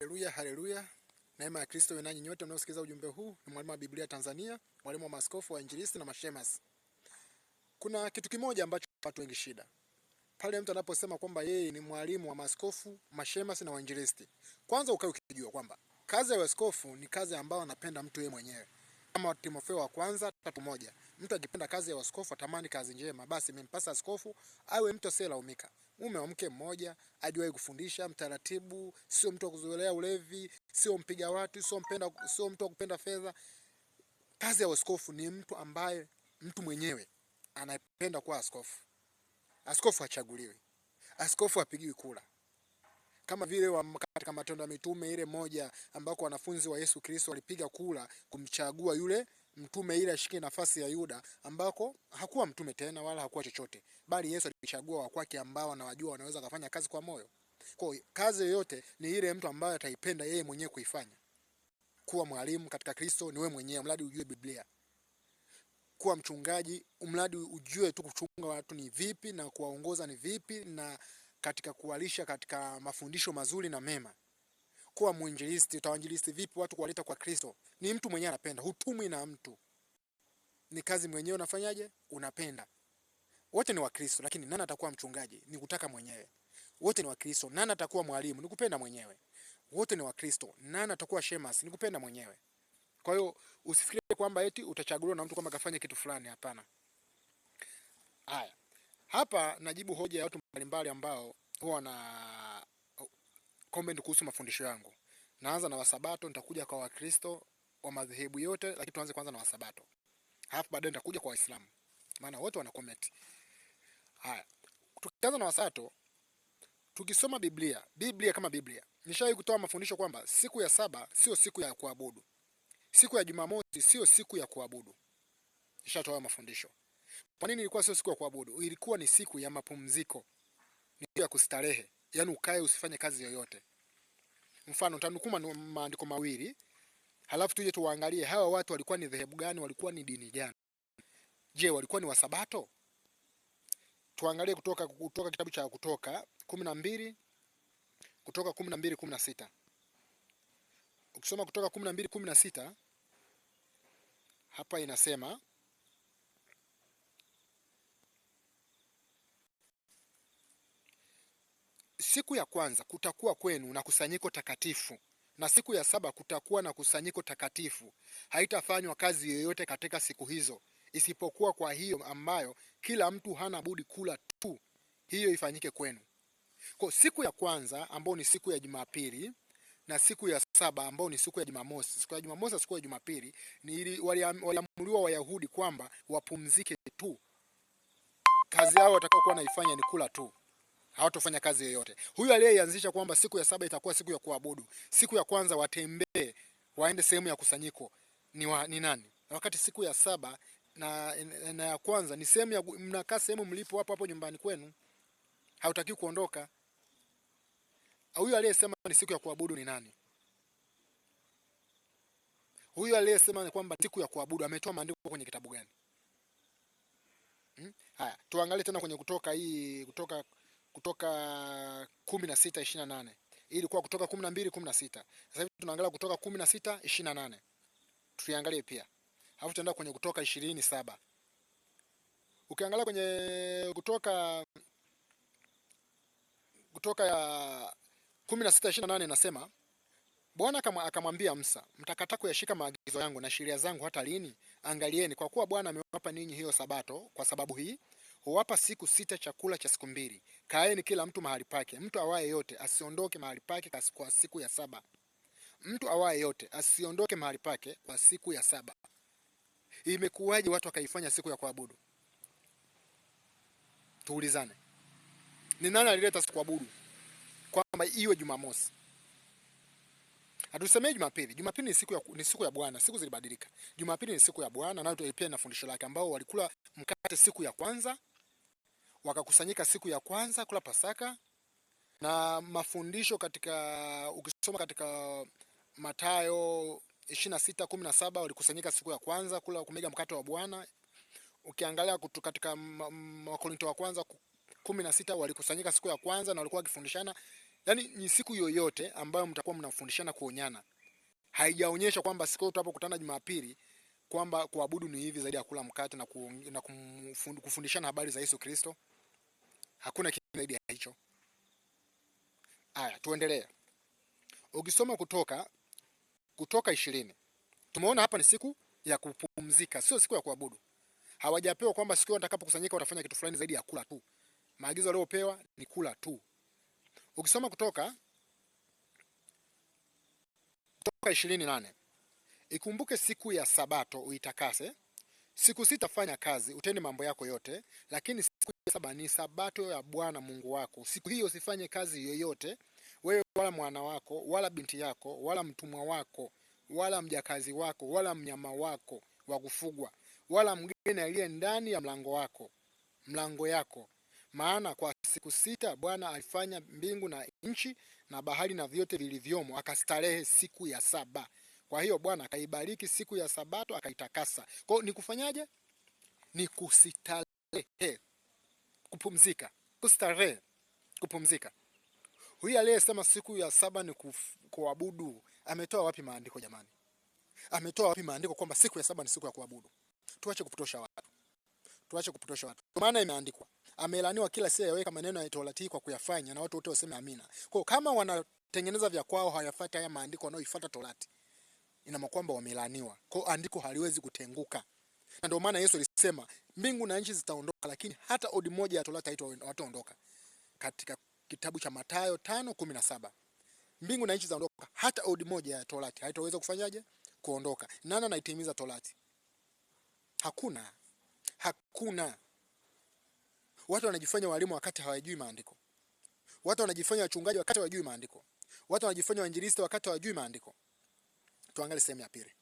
Haleluya, haleluya. Neema ya Kristo iwe nanyi nyote mnaosikiza ujumbe huu. Ni mwalimu wa Biblia Tanzania, mwalimu wa maaskofu, wainjilisti na mashemasi. Kuna kitu kimoja ambacho watu wengi shida. Pale mtu anaposema kwamba yeye ni mwalimu wa maaskofu, mashemasi na wainjilisti. Kwanza ukae ukijua kwamba kazi ya askofu ni kazi ambayo anapenda mtu yeye mwenyewe. Kama Timotheo wa kwanza 3:1. Mtu akipenda kazi ya askofu atamani kazi njema, basi imempasa askofu awe mtu asiyelaumika. Mume wa mke mmoja, ajuaye kufundisha, mtaratibu, sio mtu wa kuzoelea ulevi, sio mpiga watu, sio mtu wa kupenda fedha. Kazi ya askofu ni mtu ambaye mtu mwenyewe anapenda kuwa askofu. Askofu hachaguliwi. Askofu hapigiwi kura. Kama vile katika Matendo ya Mitume ile moja ambako wanafunzi wa Yesu Kristo walipiga kura kumchagua yule mtume ile ashike nafasi ya Yuda, ambako hakuwa mtume tena wala hakuwa chochote, bali Yesu alichagua wa kwake ambao anawajua wanaweza kufanya kazi kwa moyo. Kwa hiyo kazi yoyote ni ile mtu ambaye ataipenda yeye mwenyewe kuifanya. Kuwa mwalimu katika Kristo ni wewe mwenyewe, mradi ujue Biblia. Kuwa mchungaji, mradi ujue tu kuchunga watu ni vipi na kuwaongoza ni vipi, na katika kuwalisha katika mafundisho mazuri na mema. Kuwa mwinjilisti, utawanjilisti vipi watu kuwaleta kwa Kristo? Ni mtu mwenyewe anapenda, hutumwi na mtu. Ni kazi mwenyewe unafanyaje? Unapenda. Wote ni wa Kristo, lakini nani atakuwa mchungaji? Ni kutaka mwenyewe. Wote ni wa Kristo, nani atakuwa mwalimu? Ni kupenda mwenyewe. Wote ni wa Kristo, nani atakuwa shemasi? Ni kupenda mwenyewe. Kwa hiyo usifikirie kwamba eti utachaguliwa na mtu kama kafanya kitu fulani, hapana. Haya. Hapa najibu hoja ya watu mbalimbali ambao huwa na comment kuhusu mafundisho yangu. Naanza na Wasabato, nitakuja kwa Wakristo wa madhehebu yote, lakini tuanze kwanza na Wasabato. Halafu baadaye nitakuja kwa Waislamu. Maana wote wana comment. Haya. Tukianza na Wasabato, tukisoma Biblia kama Biblia. Nishawahi kutoa mafundisho kwamba siku ya saba sio siku ya kuabudu. Siku ya Jumamosi sio siku ya kuabudu. Nishatoa mafundisho. Kwa nini ilikuwa sio siku ya kuabudu? Ilikuwa ni siku ya mapumziko. Ni siku ya kustarehe. Yaani ukae usifanye kazi yoyote. Mfano nitanukuu maandiko mawili, halafu tuje tuangalie hawa watu walikuwa ni dhehebu gani, walikuwa ni dini gani. Je, walikuwa ni Wasabato? Tuangalie kutoka kitabu cha Kutoka 12, Kutoka 12:16. Ukisoma Kutoka 12:16 hapa inasema, siku ya kwanza kutakuwa kwenu na kusanyiko takatifu, na siku ya saba kutakuwa na kusanyiko takatifu. Haitafanywa kazi yoyote katika siku hizo, isipokuwa kwa hiyo ambayo kila mtu hana budi kula tu, hiyo ifanyike kwenu. Kwa siku ya kwanza ambao ni siku ya Jumapili, na siku ya saba ambao ni siku ya Jumamosi. Siku ya Jumamosi na siku ya Jumapili ni waliamriwa Wayahudi kwamba wapumzike tu. Kazi yao watakayokuwa naifanya ni kula tu. Hawatofanya kazi yoyote. Huyu aliyeanzisha kwamba siku ya saba itakuwa siku ya kuabudu, siku ya kwanza watembee, waende sehemu ya kusanyiko, ni nani? Wakati siku ya saba na ya kwanza ni sehemu ya mnakaa sehemu mlipo hapo nyumbani kwenu. Hautaki kuondoka. Huyu aliyesema ni siku ya kuabudu ni nani? Huyu aliyesema kwamba siku ya kuabudu ametoa maandiko kwenye kitabu gani? Haya, tuangalie tena kwenye Kutoka 16:28. Hii ilikuwa Kutoka 12:16. Sasa hivi tunaangalia Kutoka 16:28. Tuiangalie pia. Alafu tutaenda kwenye Kutoka 20:7. Ukiangalia kwenye Kutoka 16:28 inasema, Bwana akamwambia Musa, mtakataa kuyashika maagizo yangu na sheria zangu hata lini? Angalieni, kwa kuwa Bwana amewapa ninyi hiyo Sabato, kwa sababu hii huwapa siku 6 chakula cha siku 2. Kaeni kila mtu mahali pake. Mtu awaye yote asiondoke mahali pake kwa siku ya saba. Mtu awaye yote asiondoke mahali pake kwa siku ya saba. Imekuwaje watu wakaifanya siku ya kuabudu? Tuulizane. Ni nani alileta siku ya kuabudu kwamba iwe Jumamosi? Hatusemei Jumapili. Jumapili ni siku ya Bwana, siku zilibadilika. Jumapili ni siku ya Bwana, nayo pia na fundisho lake, ambao walikula mkate siku ya kwanza, wakakusanyika siku ya kwanza kula Pasaka. Na mafundisho ukisoma katika Mathayo 26:17 walikusanyika siku ya kwanza kula kumega mkate wa Bwana. Ukiangalia katika Wakorintho wa kwanza 16 walikusanyika siku ya kwanza na walikuwa wakifundishana. Yaani ni siku yoyote ambayo mtakuwa mnafundishana kuonyana. Haijaonyesha kwamba siku tunapokutana Jumapili kwamba kuabudu ni hivi zaidi ya kula mkate na kufundishana habari za Yesu Kristo. Hakuna kitu zaidi ya hicho. Haya, tuendelee. Ukisoma Kutoka 20. Tumeona hapa ni siku ya kupumzika, sio siku ya kuabudu. Hawajapewa kwamba siku watakapokusanyika watafanya kitu fulani zaidi ya kula tu. Maagizo waliopewa ni kula tu. Ukisoma Kutoka 28. Ikumbuke siku ya Sabato uitakase. Siku 6 fanya kazi, utende mambo yako yote, lakini siku ya 7 ni Sabato ya Bwana Mungu wako. Siku hiyo usifanye kazi yoyote, wewe wala mwana wako, wala binti yako, wala mtumwa wako, wala mjakazi wako, wala mnyama wako wa kufugwa, wala mgeni aliye ndani ya mlango yako. Maana kwa siku 6 Bwana alifanya mbingu na nchi na bahari na vyote vilivyomo, akastarehe siku ya 7. Kwa hiyo Bwana akaibariki siku ya Sabato akaitakasa. Kwa hiyo ni kufanyaje? Ni kustarehe, kupumzika, kustarehe, kupumzika. Huyu aliyesema siku ya 7 ni kuabudu, ametoa wapi maandiko jamani? Ametoa wapi maandiko kwamba siku ya 7 ni siku ya kuabudu? Tuache kupotosha watu. Tuache kupotosha watu. Kwa maana imeandikwa, amelaniwa kila asiyeweka maneno ya Torati kwa kuyafanya, na watu wote waseme amina. Kwa kama wanatengeneza vya kwao hawayafuati haya maandiko wanaoifuata Torati, ina maana kwamba wamelaniwa. Kwa andiko haliwezi kutenguka. Na ndio maana Yesu alisema mbingu na nchi zitaondoka, lakini hata odi moja ya Torati haitaondoka. Katika kitabu cha Mathayo 5:17. Mbingu na nchi zitaondoka, hata odi moja ya Torati haitaweza kufanyaje? Kuondoka. Nani anaitimiza Torati? Hakuna. Hakuna. Watu wanajifanya walimu wakati hawajui maandiko. Watu wanajifanya wachungaji wakati hawajui maandiko. Watu wanajifanya wainjilisti wakati hawajui maandiko. Tuangalie sehemu ya pili.